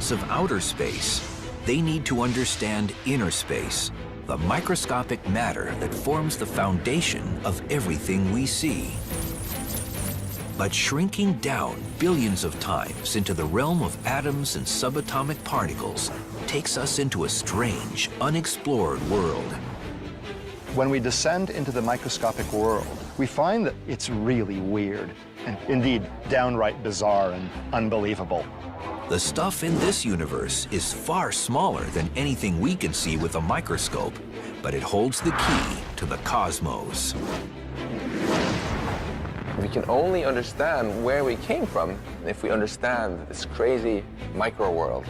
sense of outer space, they need to understand inner space, the microscopic matter that forms the foundation of everything we see. But shrinking down billions of times into the realm of atoms and subatomic particles takes us into a strange, unexplored world. When we descend into the microscopic world, we find that it's really weird and indeed downright bizarre and unbelievable. The stuff in this universe is far smaller than anything we can see with a microscope, but it holds the key to the cosmos. We can only understand where we came from if we understand this crazy micro world.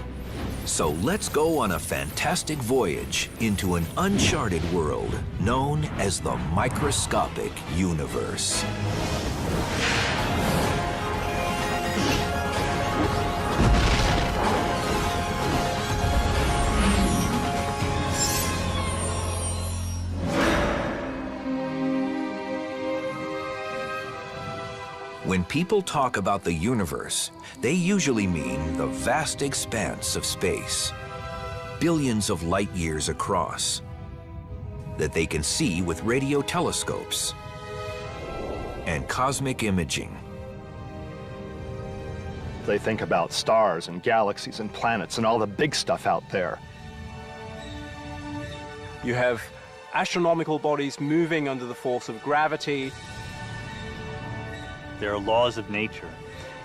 So let's go on a fantastic voyage into an uncharted world known as the microscopic universe. When people talk about the universe, they usually mean the vast expanse of space, billions of light years across, that they can see with radio telescopes and cosmic imaging. They think about stars and galaxies and planets and all the big stuff out there. You have astronomical bodies moving under the force of gravity. There are laws of nature,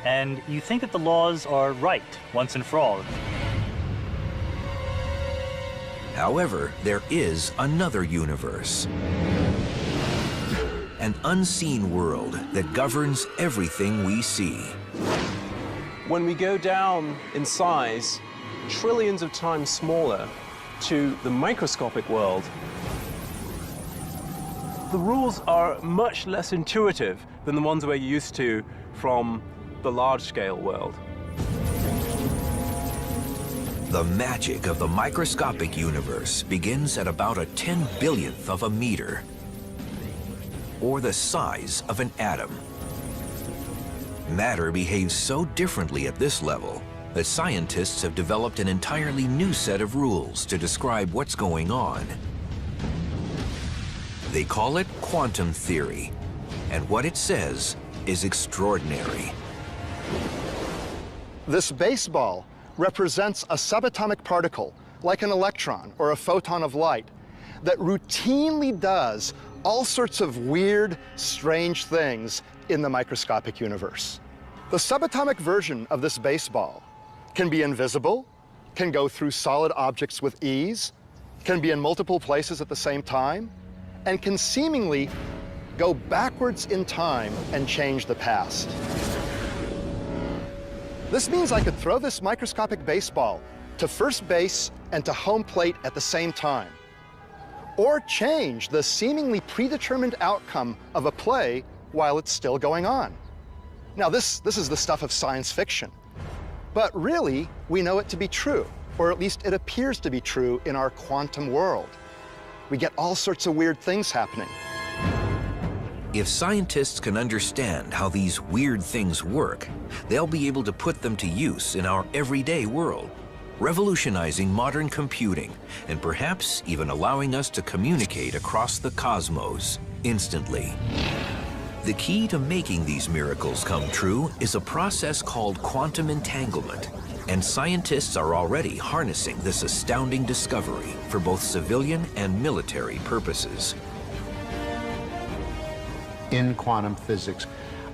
and you think that the laws are right once and for all. However, there is another universe, an unseen world that governs everything we see. When we go down in size, trillions of times smaller, to the microscopic world, the rules are much less intuitive than the ones we're used to from the large-scale world. The magic of the microscopic universe begins at about a 10/1000th of a meter, or the size of an atom. Matter behaves so differently at this level that scientists have developed an entirely new set of rules to describe what's going on. They call it quantum theory, and what it says is extraordinary. This baseball represents a subatomic particle, like an electron or a photon of light, that routinely does all sorts of weird, strange things in the microscopic universe. The subatomic version of this baseball can be invisible, can go through solid objects with ease, can be in multiple places at the same time, and can seemingly go backwards in time and change the past. This means I could throw this microscopic baseball to first base and to home plate at the same time, or change the seemingly predetermined outcome of a play while it's still going on. Now, this is the stuff of science fiction, but really, we know it to be true, or at least it appears to be true in our quantum world. We get all sorts of weird things happening. If scientists can understand how these weird things work, they'll be able to put them to use in our everyday world, revolutionizing modern computing and perhaps even allowing us to communicate across the cosmos instantly. The key to making these miracles come true is a process called quantum entanglement, and scientists are already harnessing this astounding discovery for both civilian and military purposes. In quantum physics,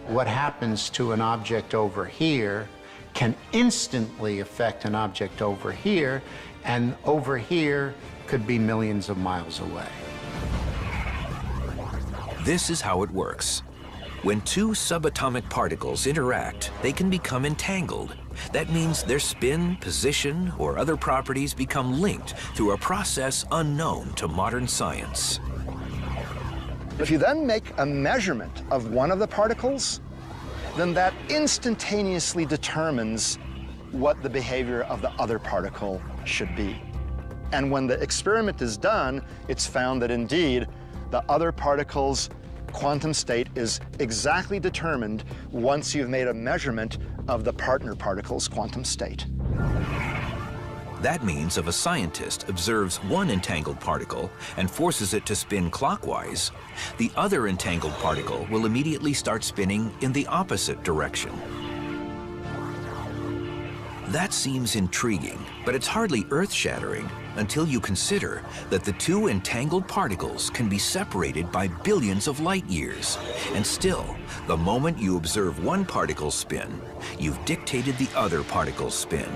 what happens to an object over here can instantly affect an object over here, and over here could be millions of miles away. This is how it works. When two subatomic particles interact, they can become entangled. That means their spin, position, or other properties become linked through a process unknown to modern science. If you then make a measurement of one of the particles, then that instantaneously determines what the behavior of the other particle should be. And when the experiment is done, it's found that indeed the other particle's quantum state is exactly determined once you've made a measurement of the partner particle's quantum state. That means if a scientist observes one entangled particle and forces it to spin clockwise, the other entangled particle will immediately start spinning in the opposite direction. That seems intriguing, but it's hardly earth-shattering until you consider that the two entangled particles can be separated by billions of light years. And still, the moment you observe one particle's spin, you've dictated the other particle's spin.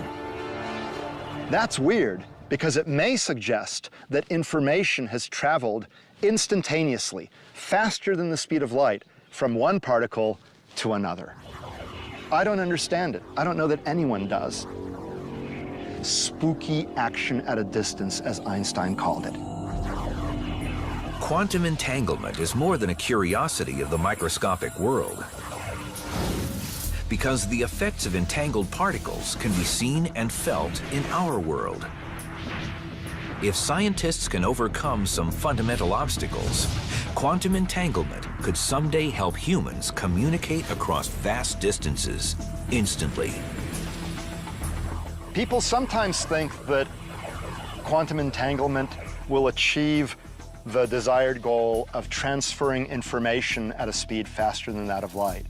That's weird, because it may suggest that information has traveled instantaneously, faster than the speed of light, from one particle to another. I don't understand it. I don't know that anyone does. Spooky action at a distance, as Einstein called it. Quantum entanglement is more than a curiosity of the microscopic world, because the effects of entangled particles can be seen and felt in our world. If scientists can overcome some fundamental obstacles, quantum entanglement could someday help humans communicate across vast distances instantly. People sometimes think that quantum entanglement will achieve the desired goal of transferring information at a speed faster than that of light.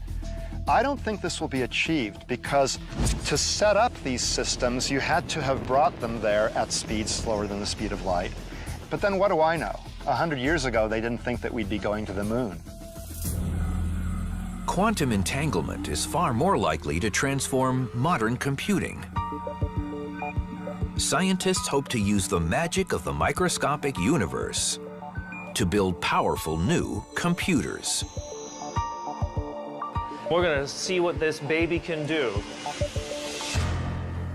I don't think this will be achieved, because to set up these systems, you had to have brought them there at speeds slower than the speed of light. But then what do I know? 100 years ago, they didn't think that we'd be going to the moon. Quantum entanglement is far more likely to transform modern computing. Scientists hope to use the magic of the microscopic universe to build powerful new computers. We're going to see what this baby can do.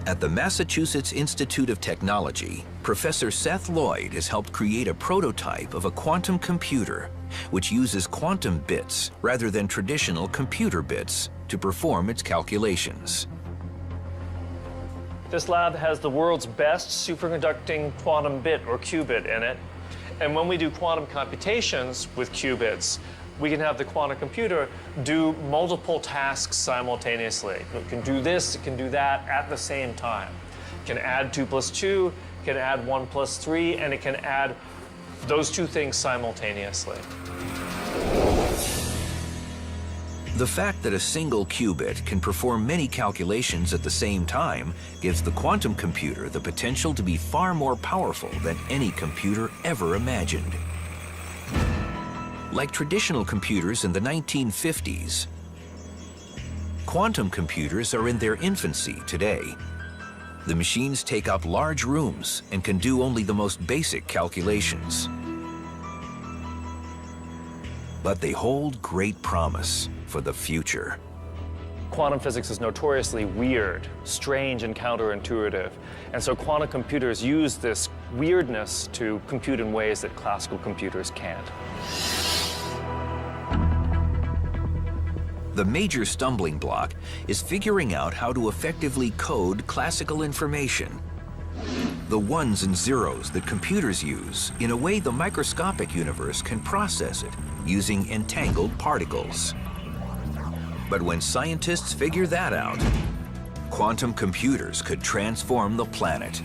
At the Massachusetts Institute of Technology, Professor Seth Lloyd has helped create a prototype of a quantum computer which uses quantum bits rather than traditional computer bits to perform its calculations. This lab has the world's best superconducting quantum bit, or qubit, in it. And when we do quantum computations with qubits, we can have the quantum computer do multiple tasks simultaneously. It can do this, it can do that at the same time. It can add 2 + 2, it can add 1 + 3, and it can add those two things simultaneously. The fact that a single qubit can perform many calculations at the same time gives the quantum computer the potential to be far more powerful than any computer ever imagined. Like traditional computers in the 1950s, quantum computers are in their infancy today. The machines take up large rooms and can do only the most basic calculations. But they hold great promise for the future. Quantum physics is notoriously weird, strange, and counterintuitive. And so quantum computers use this weirdness to compute in ways that classical computers can't. The major stumbling block is figuring out how to effectively code classical information, the ones and zeros that computers use, in a way the microscopic universe can process it using entangled particles. But when scientists figure that out, quantum computers could transform the planet.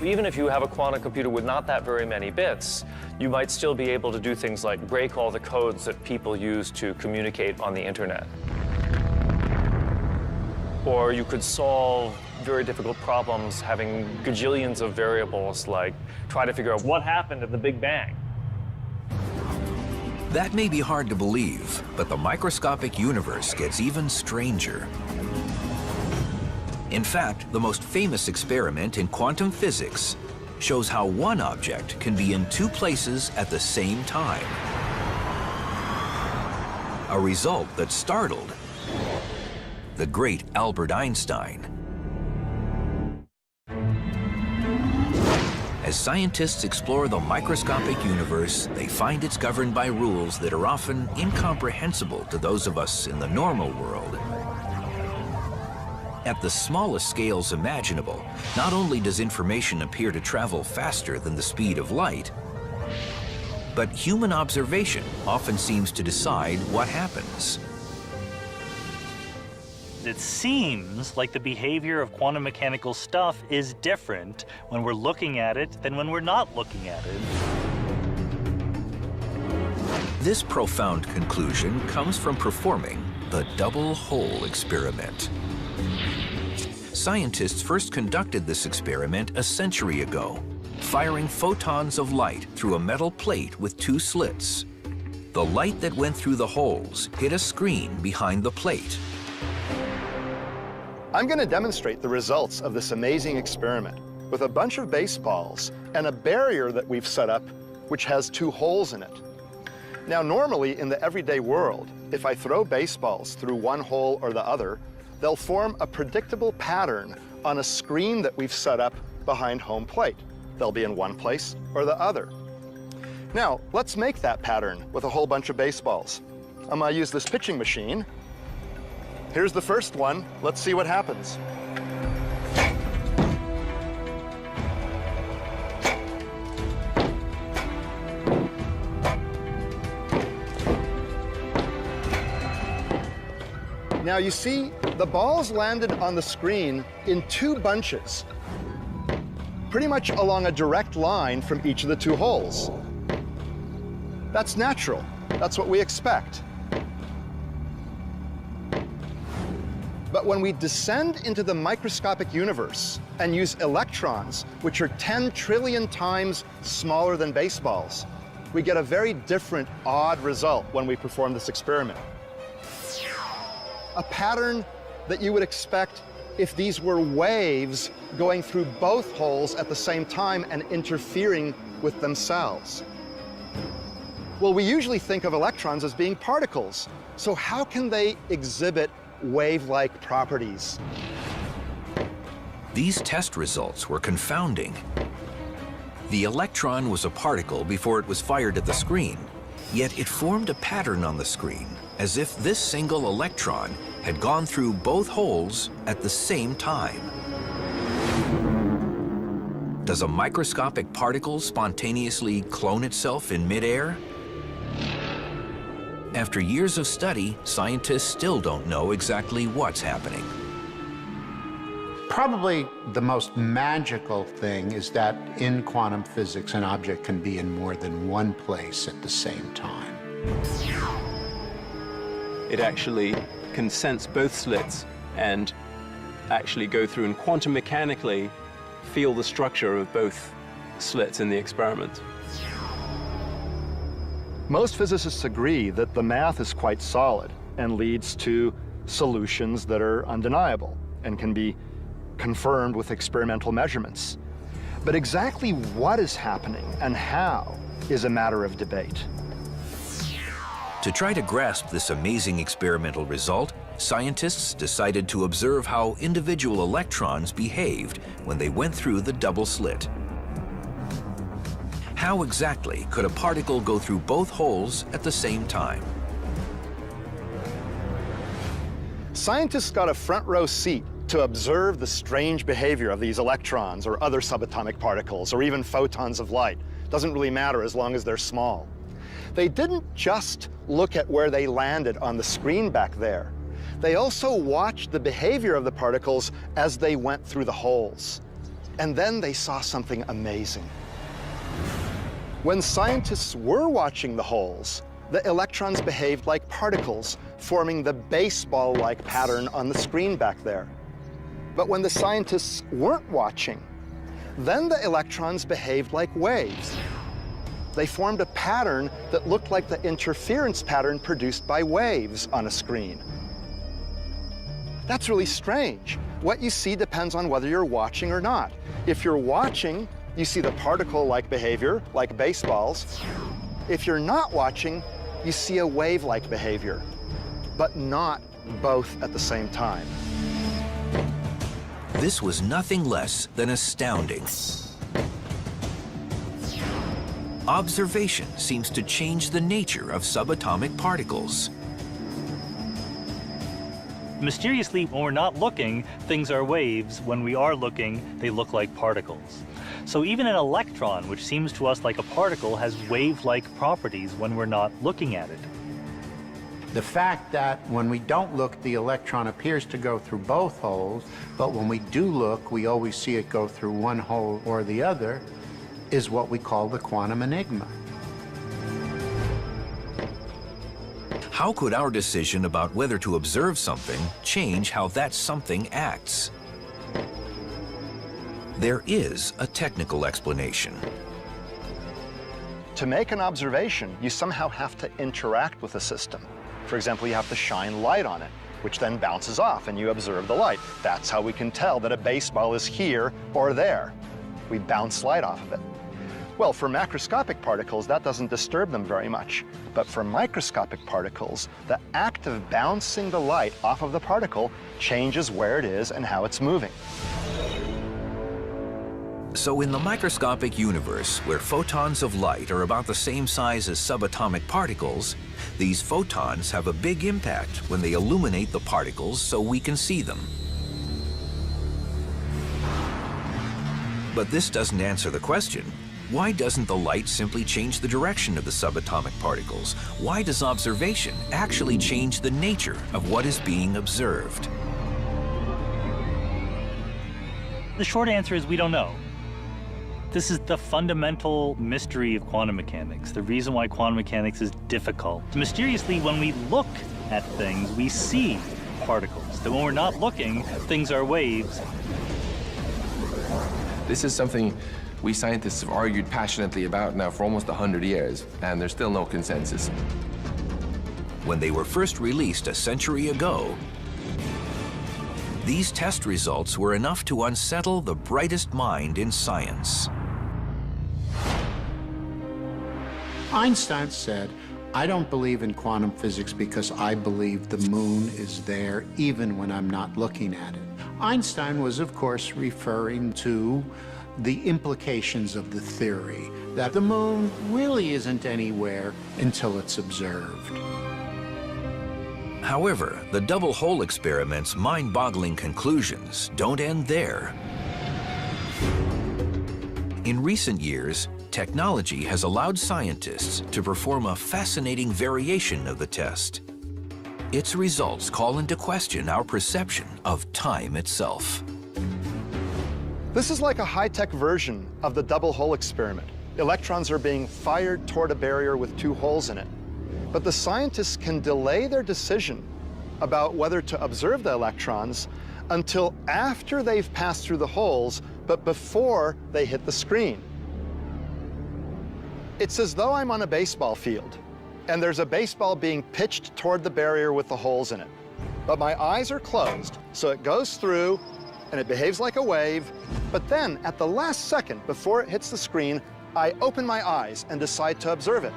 Even if you have a quantum computer with not that very many bits, you might still be able to do things like break all the codes that people use to communicate on the internet. Or you could solve very difficult problems having gajillions of variables, like try to figure out what happened at the Big Bang. That may be hard to believe, but the microscopic universe gets even stranger. In fact, the most famous experiment in quantum physics shows how one object can be in two places at the same time. A result that startled the great Albert Einstein. As scientists explore the microscopic universe, they find it's governed by rules that are often incomprehensible to those of us in the normal world. At the smallest scales imaginable, not only does information appear to travel faster than the speed of light, but human observation often seems to decide what happens. it seems like the behavior of quantum mechanical stuff is different when we're looking at it than when we're not looking at it. This profound conclusion comes from performing the double hole experiment. Scientists first conducted this experiment a century ago, firing photons of light through a metal plate with two slits. The light that went through the holes hit a screen behind the plate. I'm going to demonstrate the results of this amazing experiment with a bunch of baseballs and a barrier that we've set up which has two holes in it. Now, normally in the everyday world, if I throw baseballs through one hole or the other, they'll form a predictable pattern on a screen that we've set up behind home plate. They'll be in one place or the other. Now, let's make that pattern with a whole bunch of baseballs. I'm going to use this pitching machine. Here's the first one. Let's see what happens. Now you see, the balls landed on the screen in two bunches, pretty much along a direct line from each of the two holes. That's natural. That's what we expect. But when we descend into the microscopic universe and use electrons, which are 10 trillion times smaller than baseballs, we get a very different, odd result when we perform this experiment. A pattern that you would expect if these were waves going through both holes at the same time and interfering with themselves. Well, we usually think of electrons as being particles, so how can they exhibit wave-like properties? These test results were confounding. The electron was a particle before it was fired at the screen, yet it formed a pattern on the screen, as if this single electron had gone through both holes at the same time. Does a microscopic particle spontaneously clone itself in midair? After years of study, scientists still don't know exactly what's happening. Probably the most magical thing is that in quantum physics, an object can be in more than one place at the same time. It actually can sense both slits and actually go through and quantum mechanically feel the structure of both slits in the experiment. Most physicists agree that the math is quite solid and leads to solutions that are undeniable and can be confirmed with experimental measurements. But exactly what is happening and how is a matter of debate. To try to grasp this amazing experimental result, scientists decided to observe how individual electrons behaved when they went through the double slit. How exactly could a particle go through both holes at the same time? Scientists got a front row seat to observe the strange behavior of these electrons or other subatomic particles or even photons of light. Doesn't really matter as long as they're small. They didn't just look at where they landed on the screen back there. They also watched the behavior of the particles as they went through the holes. And then they saw something amazing. When scientists were watching the holes, the electrons behaved like particles, forming the baseball-like pattern on the screen back there. But when the scientists weren't watching, then the electrons behaved like waves. They formed a pattern that looked like the interference pattern produced by waves on a screen. That's really strange. What you see depends on whether you're watching or not. If you're watching, you see the particle-like behavior, like baseballs. If you're not watching, you see a wave-like behavior, but not both at the same time. This was nothing less than astounding. Observation seems to change the nature of subatomic particles. Mysteriously, when we're not looking, things are waves. When we are looking, they look like particles. So even an electron, which seems to us like a particle, has wave-like properties when we're not looking at it. The fact that when we don't look, the electron appears to go through both holes, but when we do look, we always see it go through one hole or the other, is what we call the quantum enigma. How could our decision about whether to observe something change how that something acts? There is a technical explanation. To make an observation, you somehow have to interact with the system. For example, you have to shine light on it, which then bounces off and you observe the light. That's how we can tell that a baseball is here or there. We bounce light off of it. Well, for macroscopic particles, that doesn't disturb them very much. But for microscopic particles, the act of bouncing the light off of the particle changes where it is and how it's moving. So in the microscopic universe, where photons of light are about the same size as subatomic particles, these photons have a big impact when they illuminate the particles so we can see them. But this doesn't answer the question. Why doesn't the light simply change the direction of the subatomic particles? Why does observation actually change the nature of what is being observed? The short answer is we don't know. This is the fundamental mystery of quantum mechanics, the reason why quantum mechanics is difficult. Mysteriously, when we look at things, we see particles. That when we're not looking, things are waves. This is something we scientists have argued passionately about now for almost 100 years, and there's still no consensus. When they were first released a century ago, these test results were enough to unsettle the brightest mind in science. Einstein said, "I don't believe in quantum physics because I believe the moon is there even when I'm not looking at it." Einstein was, of course, referring to the implications of the theory that the moon really isn't anywhere until it's observed. However, the double hole experiment's mind-boggling conclusions don't end there. In recent years, technology has allowed scientists to perform a fascinating variation of the test. Its results call into question our perception of time itself. This is like a high-tech version of the double hole experiment. Electrons are being fired toward a barrier with two holes in it. But the scientists can delay their decision about whether to observe the electrons until after they've passed through the holes, but before they hit the screen. It's as though I'm on a baseball field, and there's a baseball being pitched toward the barrier with the holes in it. But my eyes are closed, so it goes through, and it behaves like a wave, but then at the last second before it hits the screen, I open my eyes and decide to observe it.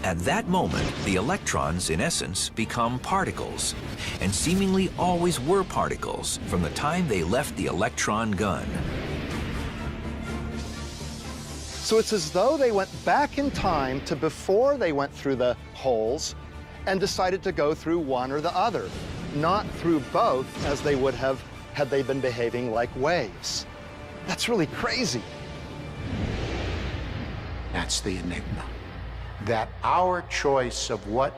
At that moment, the electrons, in essence, become particles, and seemingly always were particles from the time they left the electron gun. So it's as though they went back in time to before they went through the holes and decided to go through one or the other, not through both as they would have had they been behaving like waves. That's really crazy. That's the enigma. That our choice of what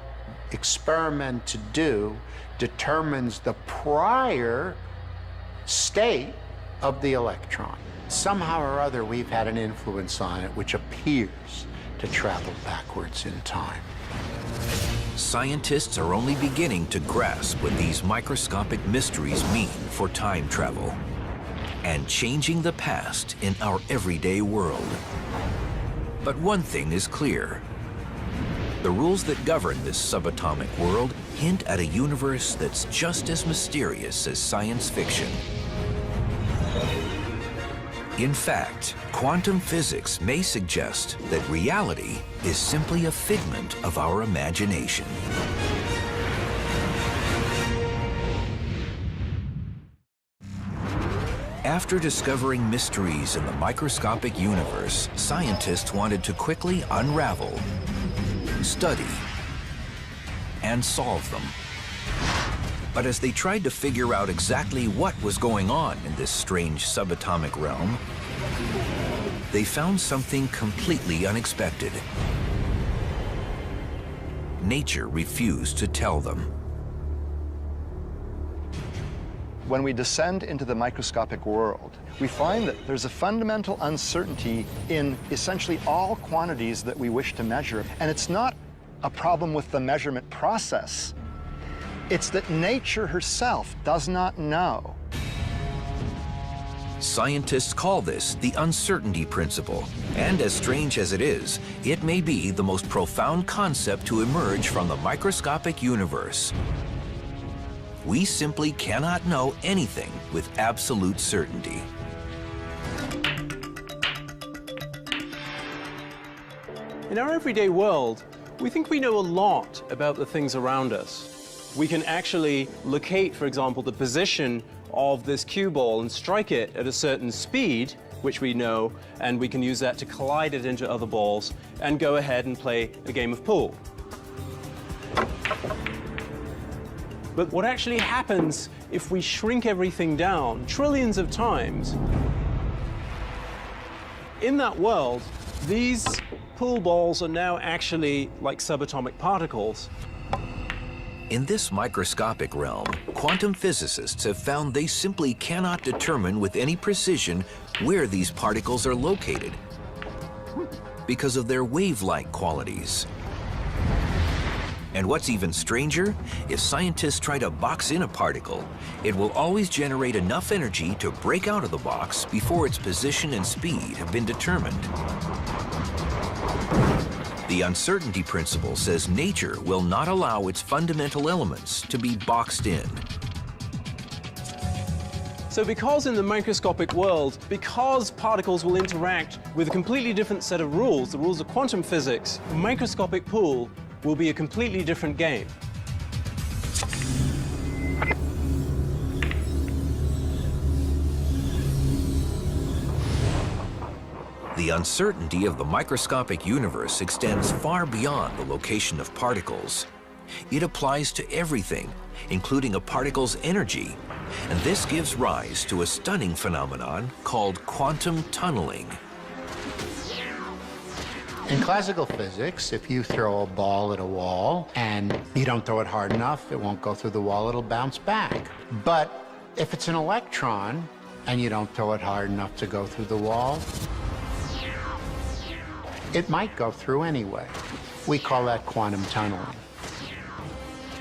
experiment to do determines the prior state of the electron. Somehow or other, we've had an influence on it which appears to travel backwards in time. Scientists are only beginning to grasp what these microscopic mysteries mean for time travel and changing the past in our everyday world. But one thing is clear. The rules that govern this subatomic world hint at a universe that's just as mysterious as science fiction. In fact, quantum physics may suggest that reality is simply a figment of our imagination. After discovering mysteries in the microscopic universe, scientists wanted to quickly unravel, study, and solve them. But as they tried to figure out exactly what was going on in this strange subatomic realm, they found something completely unexpected. nature refused to tell them. When we descend into the microscopic world, we find that there's a fundamental uncertainty in essentially all quantities that we wish to measure. And it's not a problem with the measurement process. It's that nature herself does not know. Scientists call this the uncertainty principle. And as strange as it is, it may be the most profound concept to emerge from the microscopic universe. We simply cannot know anything with absolute certainty. In our everyday world, we think we know a lot about the things around us. We can actually locate, for example, the position of this cue ball and strike it at a certain speed, which we know, and we can use that to collide it into other balls and go ahead and play a game of pool. But what actually happens if we shrink everything down trillions of times? In that world, these pool balls are now actually like subatomic particles. In this microscopic realm, quantum physicists have found they simply cannot determine with any precision where these particles are located because of their wave-like qualities. And what's even stranger, if scientists try to box in a particle, it will always generate enough energy to break out of the box before its position and speed have been determined. The uncertainty principle says nature will not allow its fundamental elements to be boxed in. So because in the microscopic world, because particles will interact with a completely different set of rules, the rules of quantum physics, microscopic pool will be a completely different game. The uncertainty of the microscopic universe extends far beyond the location of particles. It applies to everything, including a particle's energy, and this gives rise to a stunning phenomenon called quantum tunneling. In classical physics, if you throw a ball at a wall and you don't throw it hard enough, it won't go through the wall, it'll bounce back. But if it's an electron and you don't throw it hard enough to go through the wall, it might go through anyway. We call that quantum tunneling.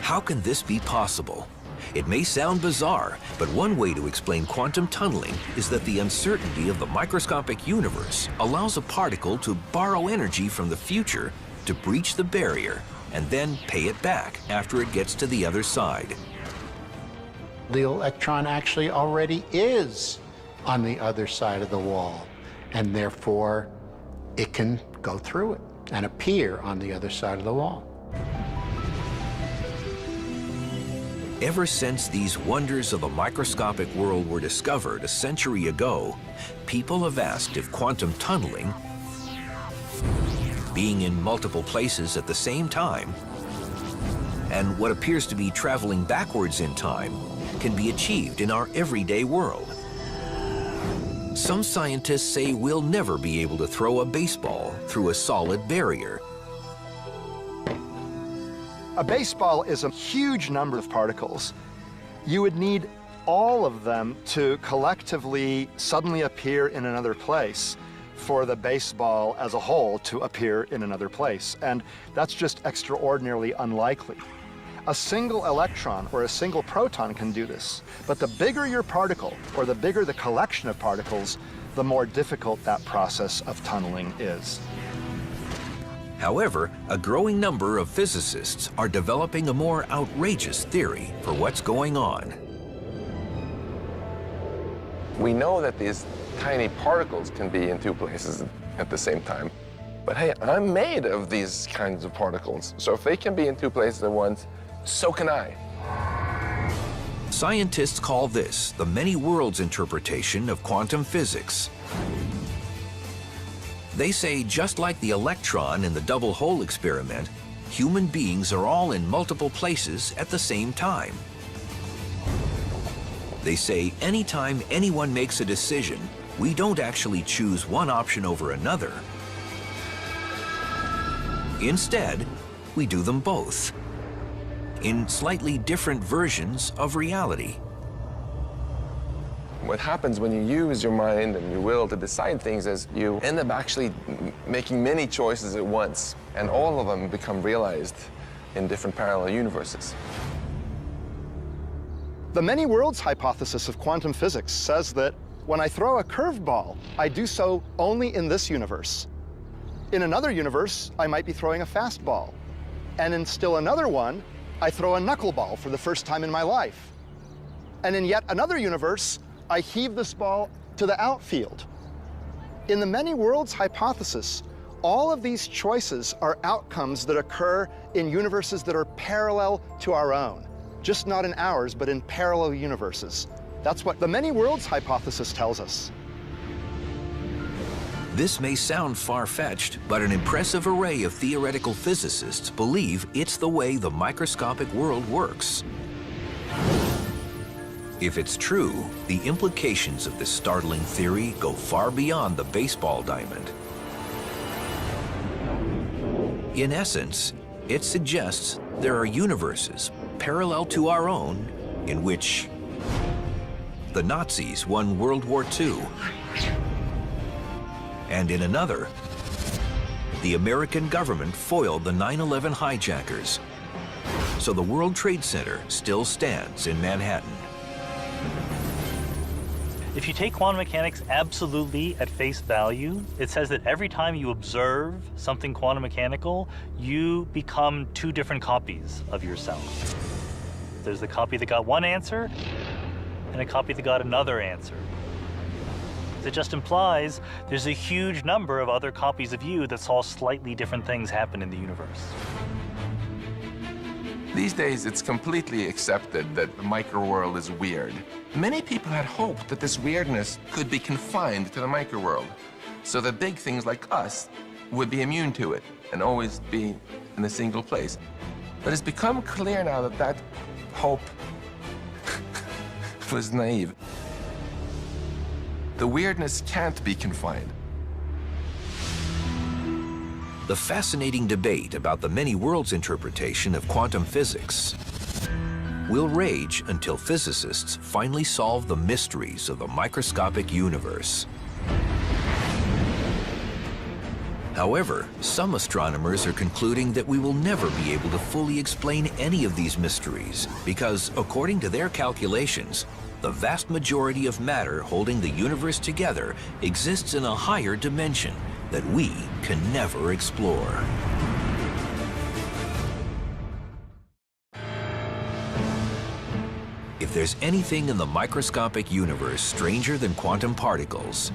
How can this be possible? It may sound bizarre, but one way to explain quantum tunneling is that the uncertainty of the microscopic universe allows a particle to borrow energy from the future to breach the barrier and then pay it back after it gets to the other side. The electron actually already is on the other side of the wall, and therefore it can go through it and appear on the other side of the wall. Ever since these wonders of the microscopic world were discovered a century ago, people have asked if quantum tunneling, being in multiple places at the same time, and what appears to be traveling backwards in time, can be achieved in our everyday world. Some scientists say we'll never be able to throw a baseball through a solid barrier. A baseball is a huge number of particles. You would need all of them to collectively suddenly appear in another place for the baseball as a whole to appear in another place. And that's just extraordinarily unlikely. A single electron or a single proton can do this. But the bigger your particle, or the bigger the collection of particles, the more difficult that process of tunneling is. However, a growing number of physicists are developing a more outrageous theory for what's going on. We know that these tiny particles can be in two places at the same time. But hey, I'm made of these kinds of particles. So if they can be in two places at once, so can I. Scientists call this the many worlds interpretation of quantum physics. They say just like the electron in the double hole experiment, human beings are all in multiple places at the same time. They say anytime anyone makes a decision, we don't actually choose one option over another. Instead, we do them both, in slightly different versions of reality. What happens when you use your mind and your will to decide things is you end up actually making many choices at once, and all of them become realized in different parallel universes. The many worlds hypothesis of quantum physics says that when I throw a curveball, I do so only in this universe. In another universe, I might be throwing a fastball. And in still another one, I throw a knuckleball for the first time in my life. And in yet another universe, I heave this ball to the outfield. In the many worlds hypothesis, all of these choices are outcomes that occur in universes that are parallel to our own. Just not in ours, but in parallel universes. That's what the many worlds hypothesis tells us. This may sound far-fetched, but an impressive array of theoretical physicists believe it's the way the microscopic world works. If it's true, the implications of this startling theory go far beyond the baseball diamond. In essence, it suggests there are universes parallel to our own in which the Nazis won World War II. And in another, the American government foiled the 9/11 hijackers. So the World Trade Center still stands in Manhattan. If you take quantum mechanics absolutely at face value, it says that every time you observe something quantum mechanical, you become two different copies of yourself. There's the copy that got one answer and a copy that got another answer. It just implies there's a huge number of other copies of you that saw slightly different things happen in the universe. These days, it's completely accepted that the micro world is weird. Many people had hoped that this weirdness could be confined to the micro world, so that big things like us would be immune to it and always be in a single place. But it's become clear now that that hope was naive. The weirdness can't be confined. The fascinating debate about the many worlds interpretation of quantum physics will rage until physicists finally solve the mysteries of the microscopic universe. However, some astronomers are concluding that we will never be able to fully explain any of these mysteries because, according to their calculations, the vast majority of matter holding the universe together exists in a higher dimension that we can never explore. If there's anything in the microscopic universe stranger than quantum particles,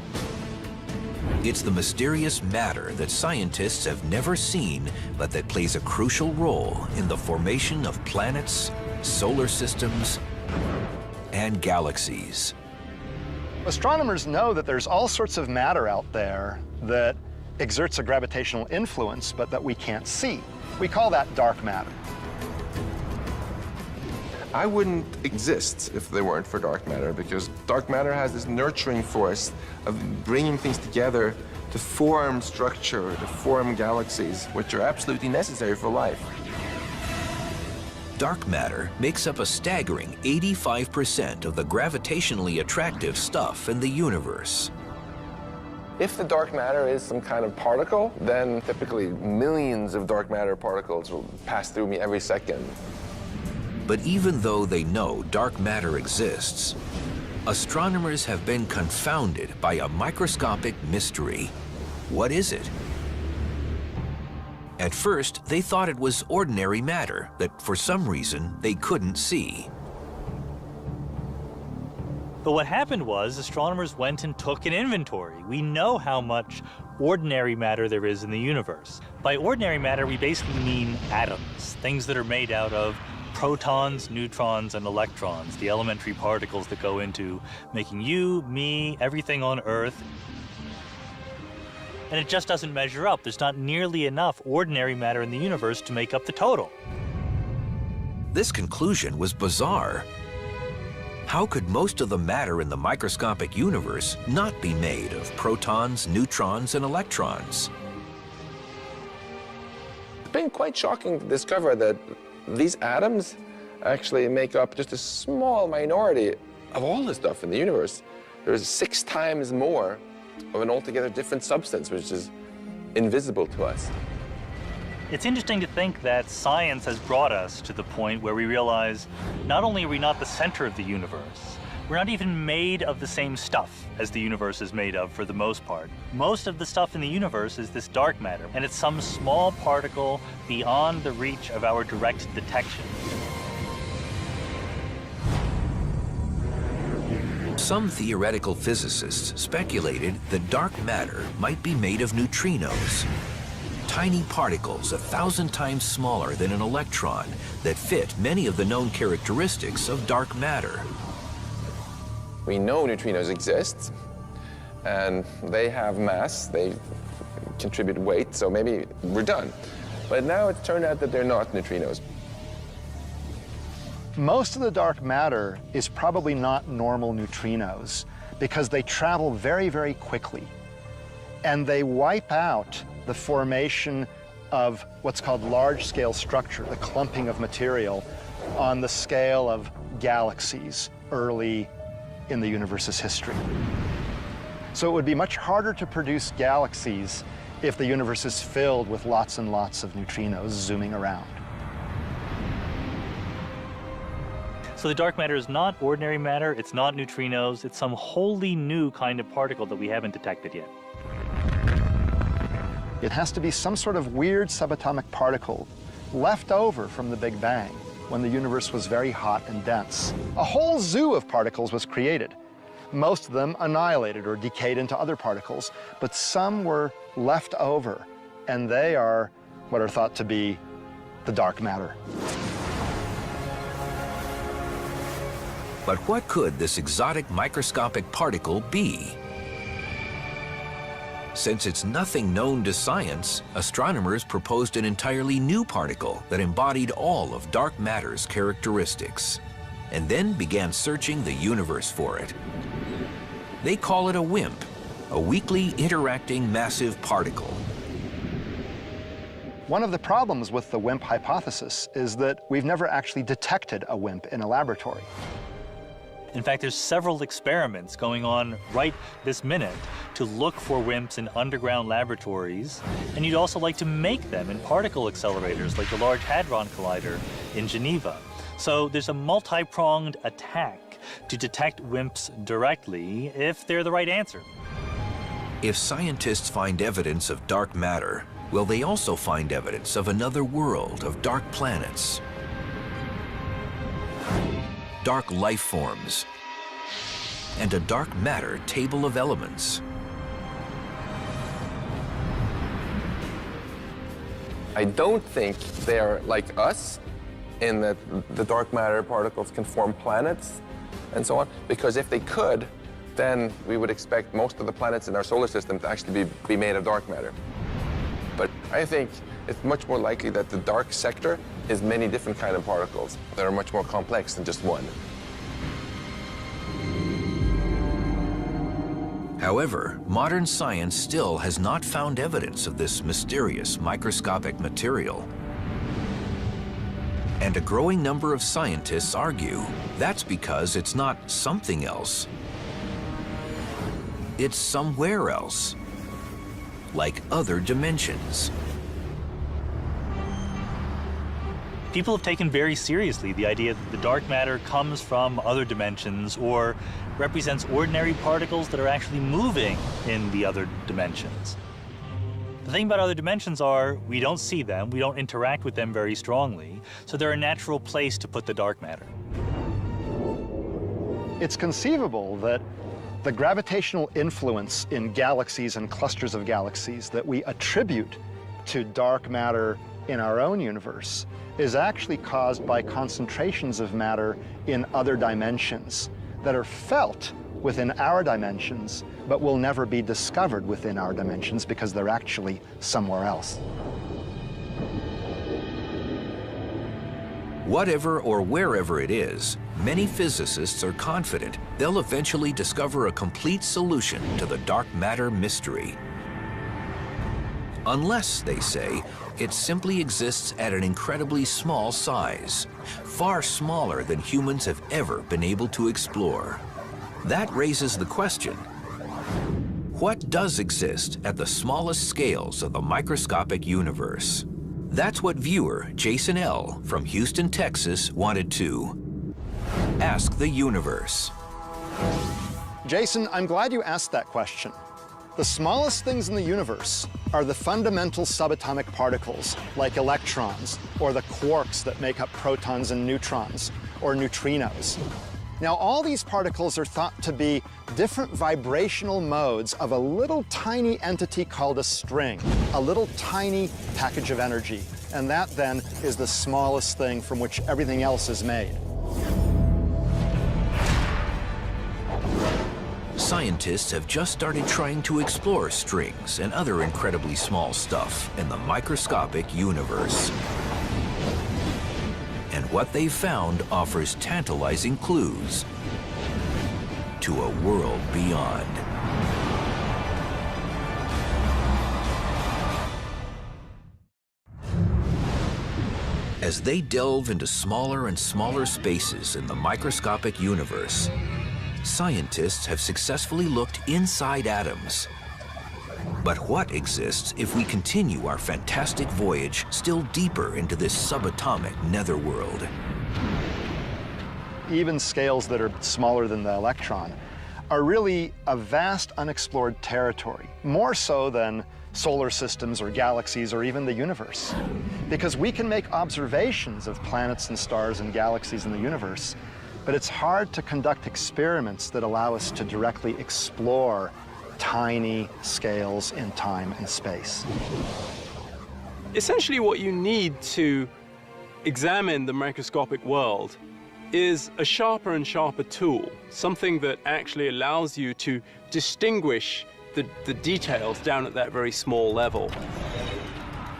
it's the mysterious matter that scientists have never seen, but that plays a crucial role in the formation of planets, solar systems, and galaxies. Astronomers know that there's all sorts of matter out there that exerts a gravitational influence, but that we can't see. We call that dark matter. I wouldn't exist if they weren't for dark matter, because dark matter has this nurturing force of bringing things together to form structure, to form galaxies, which are absolutely necessary for life. Dark matter makes up a staggering 85% of the gravitationally attractive stuff in the universe. If the dark matter is some kind of particle, then typically millions of dark matter particles will pass through me every second. But even though they know dark matter exists, astronomers have been confounded by a microscopic mystery. What is it? At first, they thought it was ordinary matter that, for some reason, they couldn't see. But what happened was astronomers went and took an inventory. We know how much ordinary matter there is in the universe. By ordinary matter, we basically mean atoms, things that are made out of protons, neutrons, and electrons, the elementary particles that go into making you, me, everything on Earth. And it just doesn't measure up. There's not nearly enough ordinary matter in the universe to make up the total. This conclusion was bizarre. How could most of the matter in the microscopic universe not be made of protons, neutrons, and electrons? been quite shocking to discover that these atoms actually make up just a small minority of all the stuff in the universe. There's 6 times more of an altogether different substance, which is invisible to us. It's interesting to think that science has brought us to the point where we realize not only are we not the center of the universe, we're not even made of the same stuff as the universe is made of for the most part. Most of the stuff in the universe is this dark matter, and it's some small particle beyond the reach of our direct detection. Some theoretical physicists speculated that dark matter might be made of neutrinos, tiny particles 1,000 times smaller than an electron that fit many of the known characteristics of dark matter. We know neutrinos exist, and they have mass, they contribute weight, so maybe we're done. But now it's turned out that they're not neutrinos. Most of the dark matter is probably not normal neutrinos because they travel very, very quickly. And they wipe out the formation of what's called large-scale structure, the clumping of material, on the scale of galaxies early in the universe's history. So it would be much harder to produce galaxies if the universe is filled with lots and lots of neutrinos zooming around. So the dark matter is not ordinary matter, it's not neutrinos, it's some wholly new kind of particle that we haven't detected yet. It has to be some sort of weird subatomic particle left over from the Big Bang when the universe was very hot and dense. A whole zoo of particles was created. Most of them annihilated or decayed into other particles, but some were left over, and they are what are thought to be the dark matter. But what could this exotic microscopic particle be? Since it's nothing known to science, astronomers proposed an entirely new particle that embodied all of dark matter's characteristics, and then began searching the universe for it. They call it a WIMP, a weakly interacting massive particle. One of the problems with the WIMP hypothesis is that we've never actually detected a WIMP in a laboratory. In fact, there's several experiments going on right this minute to look for WIMPs in underground laboratories, and you'd also like to make them in particle accelerators like the Large Hadron Collider in Geneva. So there's a multi-pronged attack to detect WIMPs directly if they're the right answer. If scientists find evidence of dark matter, will they also find evidence of another world of dark planets, dark life forms, and a dark matter table of elements? I don't think they're like us in that the dark matter particles can form planets and so on, because if they could, then we would expect most of the planets in our solar system to actually be made of dark matter. But I think it's much more likely that the dark sector is many different kind of particles that are much more complex than just one. However, modern science still has not found evidence of this mysterious microscopic material. And a growing number of scientists argue that's because it's not something else. It's somewhere else, like other dimensions. People have taken very seriously the idea that the dark matter comes from other dimensions or represents ordinary particles that are actually moving in the other dimensions. The thing about other dimensions are we don't see them, we don't interact with them very strongly, so they're a natural place to put the dark matter. It's conceivable that the gravitational influence in galaxies and clusters of galaxies that we attribute to dark matter in our own universe is actually caused by concentrations of matter in other dimensions that are felt within our dimensions, but will never be discovered within our dimensions because they're actually somewhere else. Whatever or wherever it is, many physicists are confident they'll eventually discover a complete solution to the dark matter mystery. Unless, they say, it simply exists at an incredibly small size, far smaller than humans have ever been able to explore. That raises the question, what does exist at the smallest scales of the microscopic universe? That's what viewer Jason L. from Houston, Texas wanted to ask the universe. Jason, I'm glad you asked that question. The smallest things in the universe are the fundamental subatomic particles, like electrons, or the quarks that make up protons and neutrons, or neutrinos. Now, all these particles are thought to be different vibrational modes of a little tiny entity called a string, a little tiny package of energy. And that, then, is the smallest thing from which everything else is made. Scientists have just started trying to explore strings and other incredibly small stuff in the microscopic universe. And what they've found offers tantalizing clues to a world beyond. As they delve into smaller and smaller spaces in the microscopic universe, scientists have successfully looked inside atoms. But what exists if we continue our fantastic voyage still deeper into this subatomic netherworld? Even scales that are smaller than the electron are really a vast unexplored territory, more so than solar systems or galaxies or even the universe. Because we can make observations of planets and stars and galaxies in the universe, but it's hard to conduct experiments that allow us to directly explore tiny scales in time and space. Essentially, what you need to examine the microscopic world is a sharper and sharper tool, something that actually allows you to distinguish the details down at that very small level.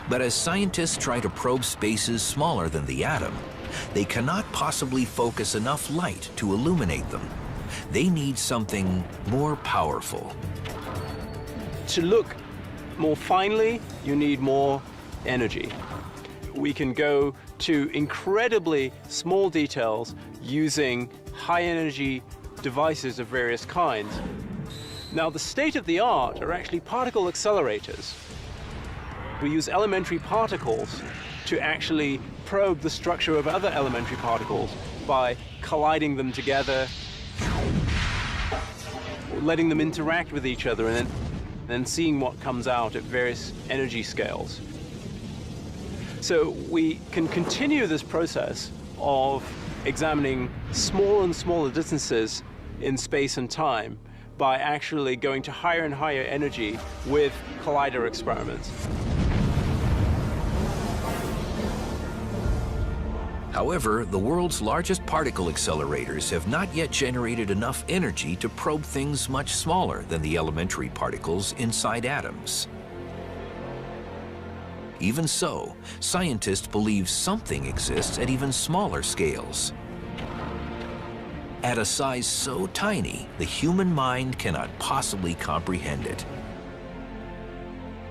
But as scientists try to probe spaces smaller than the atom, they cannot possibly focus enough light to illuminate them. They need something more powerful. To look more finely, you need more energy. We can go to incredibly small details using high-energy devices of various kinds. Now, the state of the art are actually particle accelerators. We use elementary particles to actually probe the structure of other elementary particles by colliding them together, letting them interact with each other, and then seeing what comes out at various energy scales. So we can continue this process of examining smaller and smaller distances in space and time by actually going to higher and higher energy with collider experiments. However, the world's largest particle accelerators have not yet generated enough energy to probe things much smaller than the elementary particles inside atoms. Even so, scientists believe something exists at even smaller scales. At a size so tiny, the human mind cannot possibly comprehend it.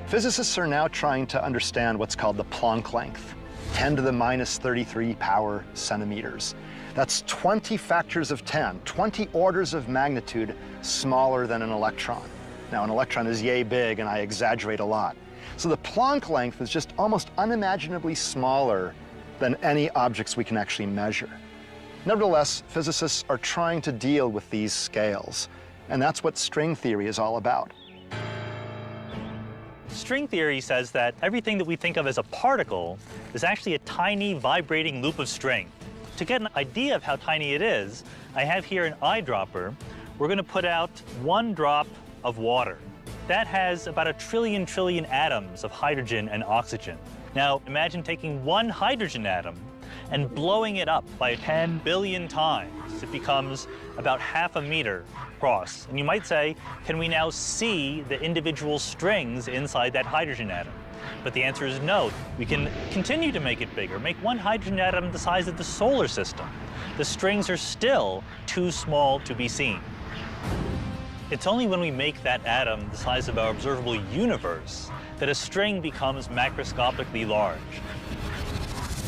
Physicists are now trying to understand what's called the Planck length, 10 to the minus 33 power centimeters. That's 20 factors of 10, 20 orders of magnitude smaller than an electron. Now, an electron is yay big, and I exaggerate a lot. So the Planck length is just almost unimaginably smaller than any objects we can actually measure. Nevertheless, physicists are trying to deal with these scales, and that's what string theory is all about. String theory says that everything that we think of as a particle is actually a tiny vibrating loop of string. To get an idea of how tiny it is, I have here an eyedropper. We're going to put out 1 drop of water. That has about a trillion atoms of hydrogen and oxygen. Now, imagine taking 1 hydrogen atom and blowing it up by 10 billion times. It becomes about half a meter across. And you might say, can we now see the individual strings inside that hydrogen atom? But the answer is no. We can continue to make it bigger, make 1 hydrogen atom the size of the solar system. The strings are still too small to be seen. It's only when we make that atom the size of our observable universe that a string becomes macroscopically large.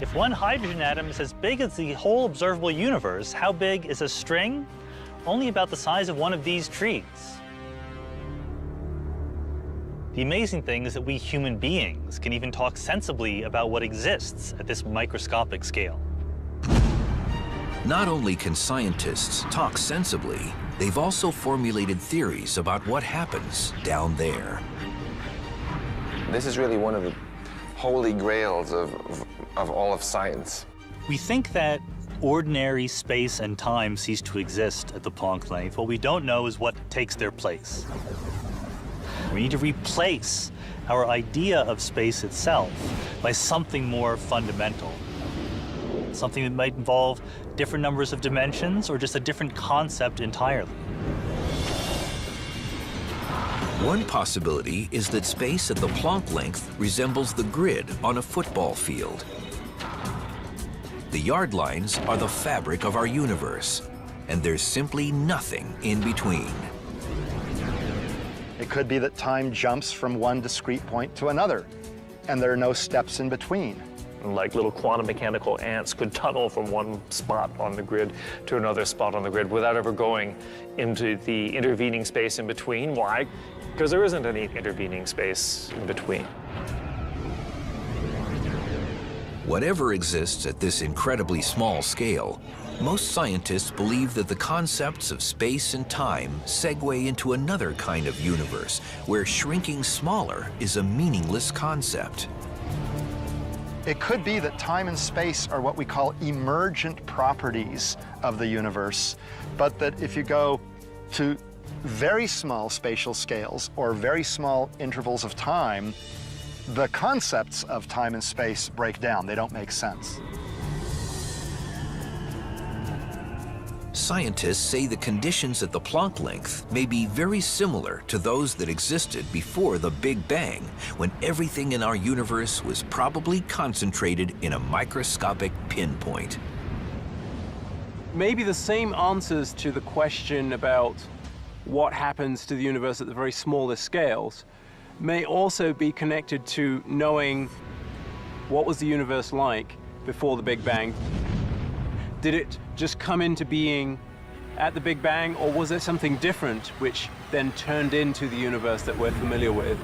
If one hydrogen atom is as big as the whole observable universe, how big is a string? Only about the size of one of these trees. The amazing thing is that we human beings can even talk sensibly about what exists at this microscopic scale. Not only can scientists talk sensibly, they've also formulated theories about what happens down there. This is really one of the holy grails of all of science. We think that ordinary space and time cease to exist at the Planck length. What we don't know is what takes their place. We need to replace our idea of space itself by something more fundamental. Something that might involve different numbers of dimensions or just a different concept entirely. One possibility is that space at the Planck length resembles the grid on a football field. The yard lines are the fabric of our universe, and there's simply nothing in between. It could be that time jumps from one discrete point to another, and there are no steps in between. Like little quantum mechanical ants could tunnel from one spot on the grid to another spot on the grid without ever going into the intervening space in between. Why? Because there isn't any intervening space in between. Whatever exists at this incredibly small scale, most scientists believe that the concepts of space and time segue into another kind of universe where shrinking smaller is a meaningless concept. It could be that time and space are what we call emergent properties of the universe, but that if you go to very small spatial scales or very small intervals of time, the concepts of time and space break down. They don't make sense. Scientists say the conditions at the Planck length may be very similar to those that existed before the Big Bang, when everything in our universe was probably concentrated in a microscopic pinpoint. Maybe the same answers to the question about what happens to the universe at the very smallest scales may also be connected to knowing what was the universe like before the Big Bang. Did it just come into being at the Big Bang, or was there something different which then turned into the universe that we're familiar with?